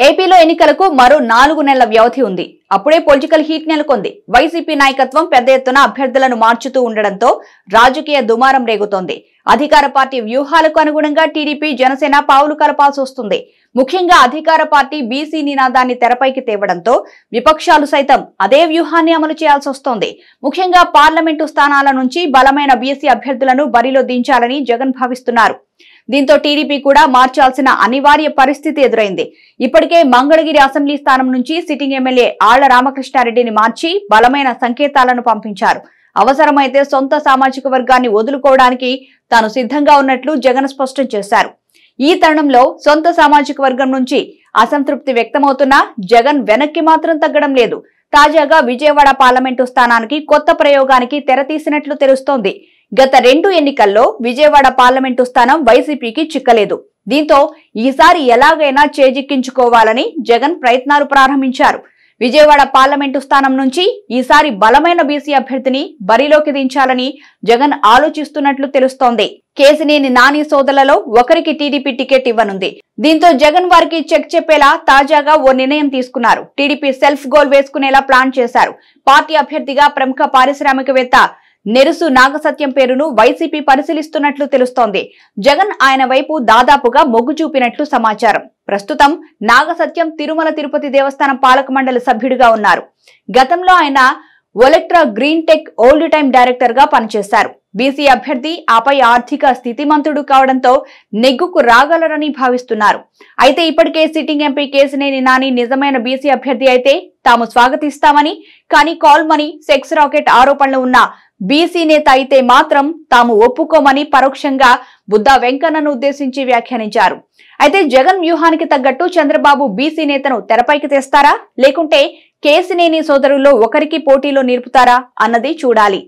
ఏపీలో ఎన్నికలకు మరో 4 నెలల వ్యవధి ఉంది. అప్పుడే పొలిటికల్ హీట్ నెలకొంది. వైసీపీ నాయకత్వం పెద్ద ఎత్తున అభ్యర్థులను మార్చుతూ ఉండడంతో రాజకీయ దుమారం రేగుతోంది. అధికార పార్టీ వ్యూహాలకు అనుగుణంగా టీడీపీ, జనసేన పావులు కలపాల్సి వస్తుంది. ముఖ్యంగా అధికార పార్టీ బీసీ నినాదాన్ని తెరపైకి తేవడంతో విపక్షాలు సైతం అదే వ్యూహాన్ని అమలు చేయాల్సి వస్తోంది. ముఖ్యంగా పార్లమెంటు స్థానాల నుంచి బలమైన బీసీ అభ్యర్థులను బరిలో దించాలని జగన్ భావిస్తున్నారు. దీంతో టీడీపీ కూడా మార్చాల్సిన అనివార్య పరిస్థితి ఎదురైంది. ఇప్పటికే మంగళగిరి అసెంబ్లీ స్థానం నుంచి సిట్టింగ్ ఎమ్మెల్యే ఆళ్ల రామకృష్ణారెడ్డిని మార్చి బలమైన సంకేతాలను పంపించారు. అవసరమైతే సొంత సామాజిక వర్గాన్ని వదులుకోవడానికి తాను సిద్ధంగా ఉన్నట్లు జగన్ స్పష్టం చేశారు. ఈ తరుణంలో సొంత సామాజిక వర్గం నుంచి అసంతృప్తి వ్యక్తమవుతున్నా జగన్ వెనక్కి మాత్రం తగ్గడం లేదు. తాజాగా విజయవాడ పార్లమెంటు స్థానానికి కొత్త ప్రయోగానికి తెరతీసినట్లు తెలుస్తోంది. గత 2 ఎన్నికల్లో విజయవాడ పార్లమెంటు స్థానం వైసీపీకి చిక్కలేదు. దీంతో ఈసారి ఎలాగైనా చేజిక్కించుకోవాలని జగన్ ప్రయత్నాలు ప్రారంభించారు. విజయవాడ పార్లమెంటు స్థానం నుంచి ఈసారి బలమైన బీసీ అభ్యర్థిని బరిలోకి దించాలని జగన్ ఆలోచిస్తున్నట్లు తెలుస్తోంది. కేసినేని నాని సోదరులలో ఒకరికి టీడీపీ టికెట్ ఇవ్వనుంది. దీంతో జగన్ వారికి చెక్ చెప్పేలా తాజాగా ఓ నిర్ణయం తీసుకున్నారు. టీడీపీ సెల్ఫ్ గోల్ వేసుకునేలా ప్లాన్ చేశారు. పార్టీ అభ్యర్థిగా ప్రముఖ పారిశ్రామికవేత్త నెరుసు నాగసత్యం పేరును వైసీపీ పరిశీలిస్తున్నట్లు తెలుస్తోంది. జగన్ ఆయన వైపు దాదాపుగా మొగ్గు చూపినట్లు సమాచారం. ప్రస్తుతం నాగసత్యం తిరుమల తిరుపతి దేవస్థానం పాలక మండలి సభ్యుడిగా ఉన్నారు. గతంలో ఆయన Olectra green tech old time director గా పనిచేశారు. బీసీ అభ్యర్థి ఆపై ఆర్థిక స్థితిమంతుడు కావడంతో నెగ్గుకు రాగలరని భావిస్తున్నారు. అయితే ఇప్పటికే సిట్టింగ్ ఎంపీ కేసినేని నాని నిజమైన బీసీ అభ్యర్థి అయితే తాము స్వాగతిస్తామని, కానీ కాల్ మనీ, సెక్స్ రాకెట్ ఆరోపణలు ఉన్న బీసీ నేత అయితే మాత్రం తాము ఒప్పుకోమని పరోక్షంగా బుద్దా వెంకన్నను ఉద్దేశించి వ్యాఖ్యానించారు. అయితే జగన్ వ్యూహానికి తగ్గట్టు చంద్రబాబు బీసీ నేతను తెరపైకి తెస్తారా, లేకుంటే కేసినేని సోదరుల్లో ఒకరికి పోటీలో నిలుపుతారా అన్నది చూడాలి.